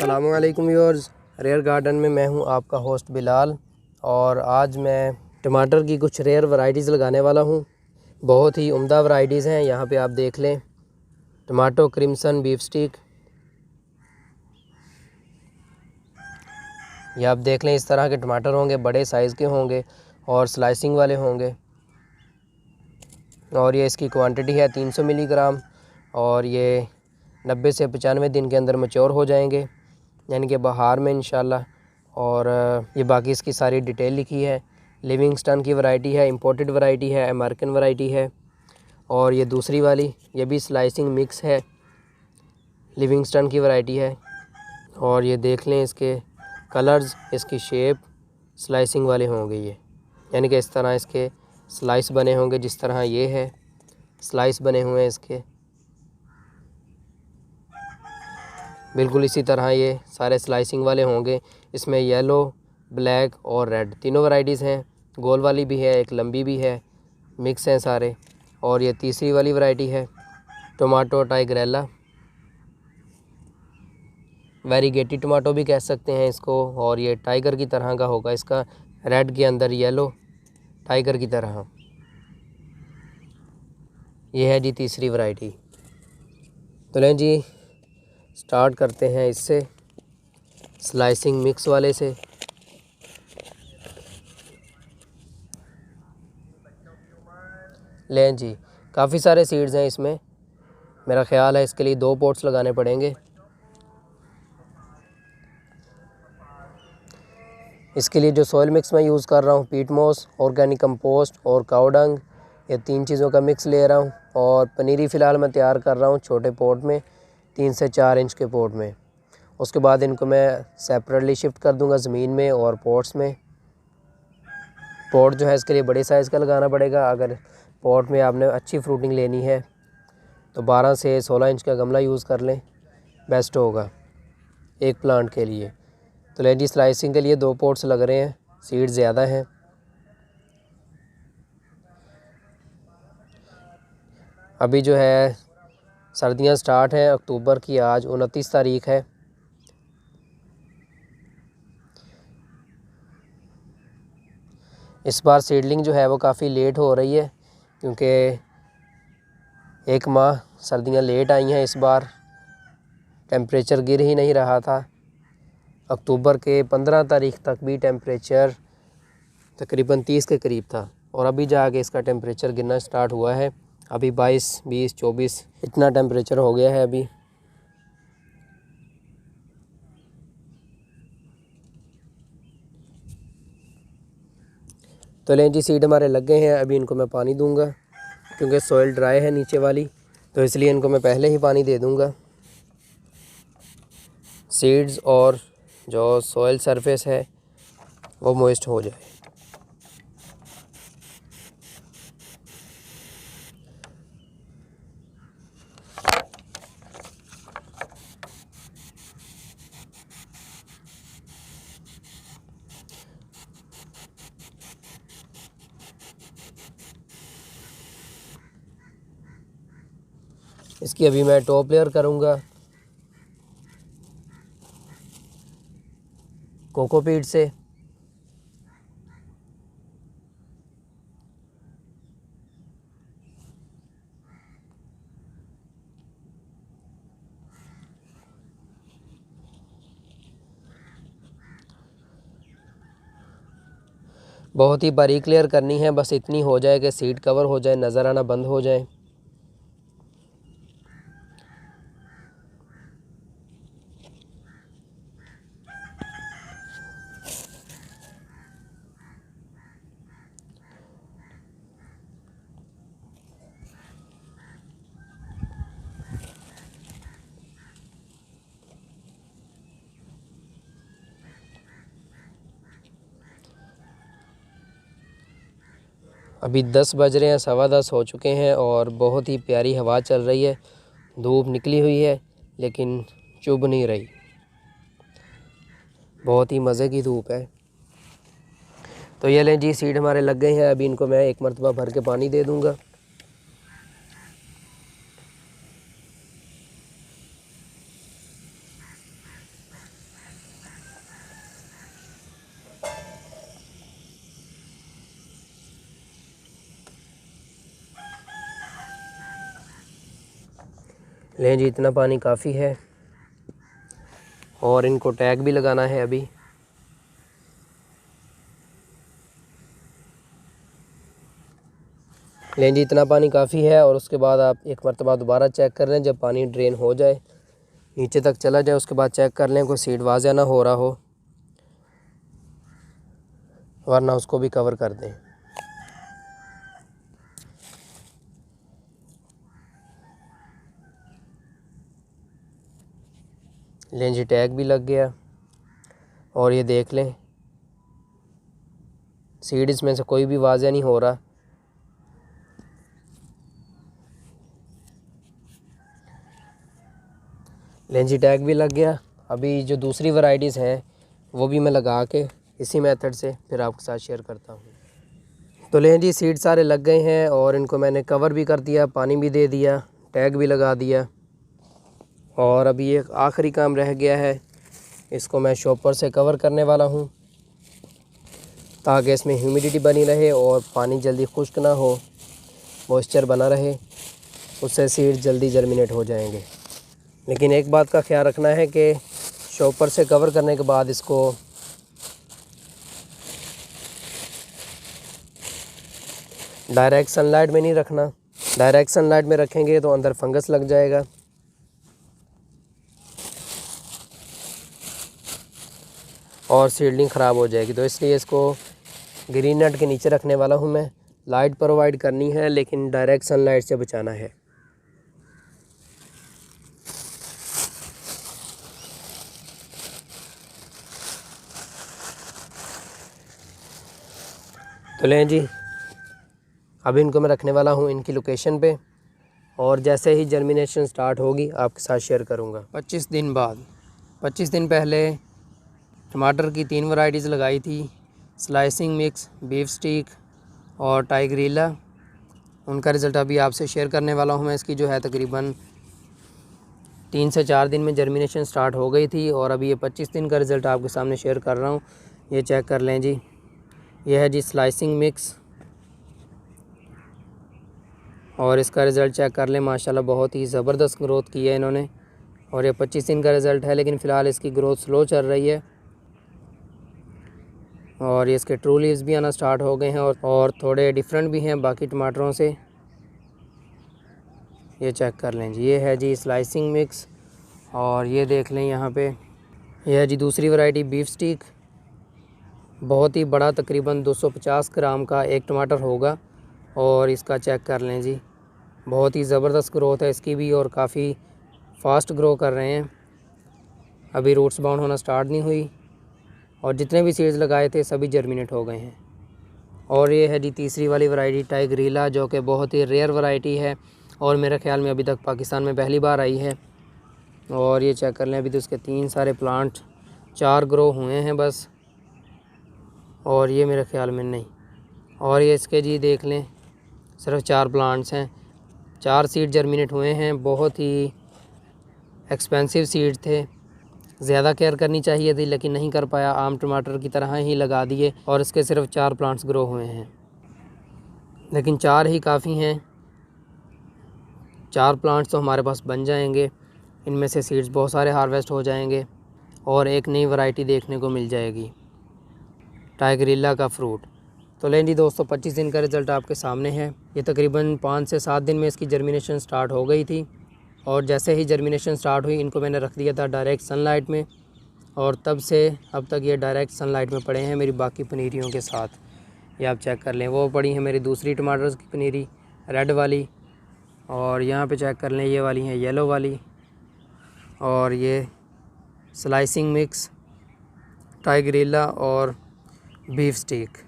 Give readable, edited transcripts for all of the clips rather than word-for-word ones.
अस्सलामुअलैकुम viewers, rare garden में मैं हूं आपका होस्ट बिलाल। और आज मैं टमाटर की कुछ रेयर वैरायटीज़ लगाने वाला हूं। बहुत ही उम्दा वैरायटीज़ हैं। यहां पे आप देख लें, टमाटो क्रिम्सन बीफ स्टिक, ये आप देख लें। इस तरह के टमाटर होंगे, बड़े साइज़ के होंगे और स्लाइसिंग वाले होंगे। और ये इसकी क्वांटिटी है 300 मिलीग्राम और ये 90 से 95 दिन के अंदर मैच्योर हो जाएंगे, यानी कि बहार में इंशाल्लाह। और ये बाकी इसकी सारी डिटेल लिखी है। लिविंगस्टन की वैरायटी है, इंपोर्टेड वैरायटी है, अमेरिकन वैरायटी है। और ये दूसरी वाली, ये भी स्लाइसिंग मिक्स है, लिविंगस्टन की वैरायटी है। और ये देख लें, इसके कलर्स, इसकी शेप स्लाइसिंग वाले होंगे ये, यानी कि इस तरह इसके स्लाइस बने होंगे। जिस तरह ये है, स्लाइस बने हुए हैं इसके, बिल्कुल इसी तरह ये सारे स्लाइसिंग वाले होंगे। इसमें येलो, ब्लैक और रेड तीनों वैरायटीज़ हैं। गोल वाली भी है, एक लंबी भी है, मिक्स हैं सारे। और ये तीसरी वाली वैरायटी है टोमाटो टाइग्रेला, वेरीगेटेड टमाटो भी कह सकते हैं इसको। और ये टाइगर की तरह का होगा, इसका रेड के अंदर येलो, टाइगर की तरह। ये है जी तीसरी वैरायटी। तो लें जी, स्टार्ट करते हैं इससे, स्लाइसिंग मिक्स वाले से। लें जी, काफ़ी सारे सीड्स हैं इसमें। मेरा ख़्याल है इसके लिए 2 पॉट्स लगाने पड़ेंगे। इसके लिए जो सॉइल मिक्स मैं यूज़ कर रहा हूँ, पीट मॉस, ऑर्गेनिक कंपोस्ट और काऊ डंग, ये 3 चीज़ों का मिक्स ले रहा हूँ। और पनीरी फ़िलहाल मैं तैयार कर रहा हूँ छोटे पॉट में, 3 से 4 इंच के पॉट में। उसके बाद इनको मैं सेपरेटली शिफ्ट कर दूँगा ज़मीन में और पॉट्स में। पॉट जो है इसके लिए बड़े साइज़ का लगाना पड़ेगा। अगर पॉट में आपने अच्छी फ्रूटिंग लेनी है तो 12 से 16 इंच का गमला यूज़ कर लें, बेस्ट होगा एक प्लांट के लिए। तो लें जी, स्लाइसिंग के लिए 2 पॉट्स लग रहे हैं, सीड ज़्यादा हैं। अभी जो है सर्दियां स्टार्ट हैं, अक्टूबर की आज 29 तारीख है। इस बार सीडलिंग जो है वो काफ़ी लेट हो रही है, क्योंकि 1 माह सर्दियां लेट आई हैं इस बार। टेम्परेचर गिर ही नहीं रहा था। अक्टूबर के 15 तारीख तक भी टेम्परेचर तकरीबन 30 के करीब था, और अभी जाके इसका टेम्परेचर गिरना स्टार्ट हुआ है। अभी 22, 20, 24 इतना टेम्परेचर हो गया है अभी। तो लें जी, सीड हमारे लग गए हैं। अभी इनको मैं पानी दूंगा, क्योंकि सॉइल ड्राई है नीचे वाली, तो इसलिए इनको मैं पहले ही पानी दे दूंगा। सीड्स और जो सॉइल सरफेस है वो मॉइस्ट हो जाए। इसकी अभी मैं टॉप लेयर करूँगा कोकोपीट से। बहुत ही बारीक लेयर करनी है, बस इतनी हो जाए कि सीड कवर हो जाए, नज़र आना बंद हो जाए। अभी 10 बज रहे हैं, 10:15 हो चुके हैं और बहुत ही प्यारी हवा चल रही है। धूप निकली हुई है लेकिन चुभ नहीं रही, बहुत ही मज़े की धूप है। तो ये लें जी, सीड हमारे लग गए हैं। अभी इनको मैं एक मरतबा भर के पानी दे दूँगा। लें जी, इतना पानी काफ़ी है और इनको टैग भी लगाना है अभी। लें जी, इतना पानी काफ़ी है और उसके बाद आप एक मरतबा दोबारा चेक कर लें। जब पानी ड्रेन हो जाए, नीचे तक चला जाए, उसके बाद चेक कर लें कोई सीड वाज़ा ना हो रहा हो, वरना उसको भी कवर कर दें। लें जी, टैग भी लग गया और ये देख लें सीड इसमें से कोई भी वाज़ा नहीं हो रहा। लें जी, टैग भी लग गया। अभी जो दूसरी वैरायटीज़ हैं वो भी मैं लगा के इसी मेथड से फिर आपके साथ शेयर करता हूँ। तो लें जी, सीड सारे लग गए हैं और इनको मैंने कवर भी कर दिया, पानी भी दे दिया, टैग भी लगा दिया। और अभी एक आखिरी काम रह गया है, इसको मैं शॉपर से कवर करने वाला हूँ ताकि इसमें ह्यूमिडिटी बनी रहे और पानी जल्दी खुश्क ना हो, मॉइस्चर बना रहे, उससे सीड जल्दी जर्मिनेट हो जाएंगे। लेकिन एक बात का ख्याल रखना है कि शॉपर से कवर करने के बाद इसको डायरेक्ट सनलाइट में नहीं रखना। डायरेक्ट सनलाइट में रखेंगे तो अंदर फंगस लग जाएगा और सीडलिंग ख़राब हो जाएगी। तो इसलिए इसको ग्रीन नेट के नीचे रखने वाला हूँ मैं। लाइट प्रोवाइड करनी है लेकिन डायरेक्ट सनलाइट से बचाना है। तो लें जी, अभी इनको मैं रखने वाला हूँ इनकी लोकेशन पे और जैसे ही जर्मिनेशन स्टार्ट होगी आपके साथ शेयर करूँगा। 25 दिन बाद, 25 दिन पहले टमाटर की 3 वैरायटीज़ लगाई थी, स्लाइसिंग मिक्स, बीफ स्टिक और टाइगरीला। उनका रिज़ल्ट अभी आपसे शेयर करने वाला हूँ मैं। इसकी जो है तकरीबन 3 से 4 दिन में जर्मिनेशन स्टार्ट हो गई थी और अभी ये 25 दिन का रिज़ल्ट आपके सामने शेयर कर रहा हूँ। ये चेक कर लें जी, ये है जी स्लाइसिंग मिक्स और इसका रिज़ल्ट चेक कर लें। माशाल्लाह बहुत ही ज़बरदस्त ग्रोथ की है इन्होंने और ये 25 दिन का रिज़ल्ट है, लेकिन फ़िलहाल इसकी ग्रोथ स्लो चल रही है और ये इसके ट्रू लीव्स भी आना स्टार्ट हो गए हैं और थोड़े डिफरेंट भी हैं बाकी टमाटरों से। ये चेक कर लें जी, ये है जी स्लाइसिंग मिक्स और ये देख लें यहाँ पे, ये है जी दूसरी वैरायटी बीफ स्टिक। बहुत ही बड़ा, तकरीबन 250 ग्राम का एक टमाटर होगा और इसका चेक कर लें जी, बहुत ही ज़बरदस्त ग्रोथ है इसकी भी और काफ़ी फास्ट ग्रो कर रहे हैं। अभी रूट्स बाउंड होना स्टार्ट नहीं हुई और जितने भी सीड्स लगाए थे सभी जर्मिनेट हो गए हैं। और ये है जी तीसरी वाली वैरायटी टाइगरीला, जो कि बहुत ही रेयर वैरायटी है और मेरे ख़्याल में अभी तक पाकिस्तान में पहली बार आई है। और ये चेक कर लें, अभी तो इसके 3 सारे प्लांट 4 ग्रो हुए हैं बस, और ये मेरे ख़्याल में नहीं। और ये इसके जी देख लें सिर्फ 4 प्लांट्स हैं, 4 सीड जर्मिनेट हुए हैं। बहुत ही एक्सपेंसिव सीड थे, ज़्यादा केयर करनी चाहिए थी लेकिन नहीं कर पाया, आम टमाटर की तरह ही लगा दिए और इसके सिर्फ 4 प्लांट्स ग्रो हुए हैं। लेकिन 4 ही काफ़ी हैं, 4 प्लांट्स तो हमारे पास बन जाएंगे, इनमें से सीड्स बहुत सारे हार्वेस्ट हो जाएंगे और एक नई वैरायटी देखने को मिल जाएगी, टाइगरीला का फ्रूट। तो लें जी दोस्तों, 25 दिन का रिज़ल्ट आपके सामने है। ये तकरीबन 5 से 7 दिन में इसकी जर्मिनेशन स्टार्ट हो गई थी और जैसे ही जर्मिनेशन स्टार्ट हुई इनको मैंने रख दिया था डायरेक्ट सनलाइट में और तब से अब तक ये डायरेक्ट सनलाइट में पड़े हैं मेरी बाकी पनीरियों के साथ। ये आप चेक कर लें, वो पड़ी हैं मेरी दूसरी टमाटर्स की पनीरी रेड वाली, और यहाँ पे चेक कर लें ये वाली हैं येलो वाली, और ये स्लाइसिंग मिक्स, टाइगरीला और बीफ स्टिक।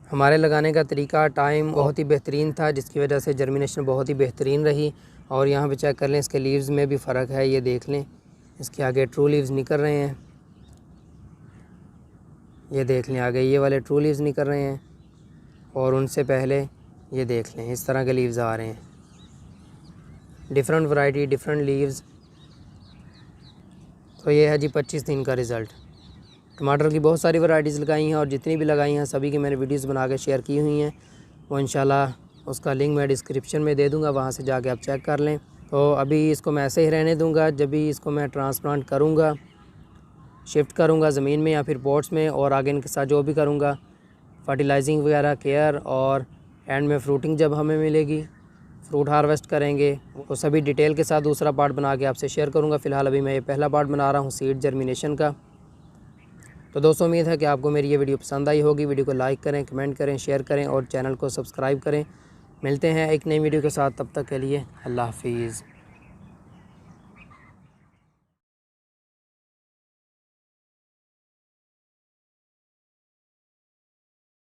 हमारे लगाने का तरीका, टाइम बहुत ही बेहतरीन था जिसकी वजह से जर्मिनेशन बहुत ही बेहतरीन रही। और यहाँ पे चेक कर लें इसके लीव्स में भी फ़र्क है, ये देख लें इसके आगे ट्रू लीव्स निकल रहे हैं, ये देख लें आगे ये वाले ट्रू लीव्स निकल रहे हैं और उनसे पहले ये देख लें इस तरह के लीव्स आ रहे हैं, डिफरेंट वैरायटी डिफरेंट लीव्स। तो ये है जी 25 दिन का रिज़ल्ट। टमाटर की बहुत सारी वैरायटीज़ लगाई हैं और जितनी भी लगाई हैं सभी की मैंने वीडियोस बना के शेयर की हुई हैं, वो इंशाल्लाह उसका लिंक मैं डिस्क्रिप्शन में दे दूँगा, वहाँ से जाके आप चेक कर लें। तो अभी इसको मैं ऐसे ही रहने दूँगा। जब भी इसको मैं ट्रांसप्लांट करूँगा, शिफ्ट करूँगा ज़मीन में या फिर पॉट्स में, और आगे इनके साथ जो भी करूँगा फर्टिलाइजिंग वगैरह, केयर, और एंड में फ्रूटिंग जब हमें मिलेगी, फ्रूट हार्वेस्ट करेंगे, तो सभी डिटेल के साथ दूसरा पार्ट बना के आपसे शेयर करूँगा। फ़िलहाल अभी मैं ये पहला पार्ट बना रहा हूँ सीड जर्मिनेशन का। तो दोस्तों उम्मीद है कि आपको मेरी ये वीडियो पसंद आई होगी। वीडियो को लाइक करें, कमेंट करें, शेयर करें और चैनल को सब्सक्राइब करें। मिलते हैं एक नई वीडियो के साथ, तब तक के लिए अल्लाह हाफिज़।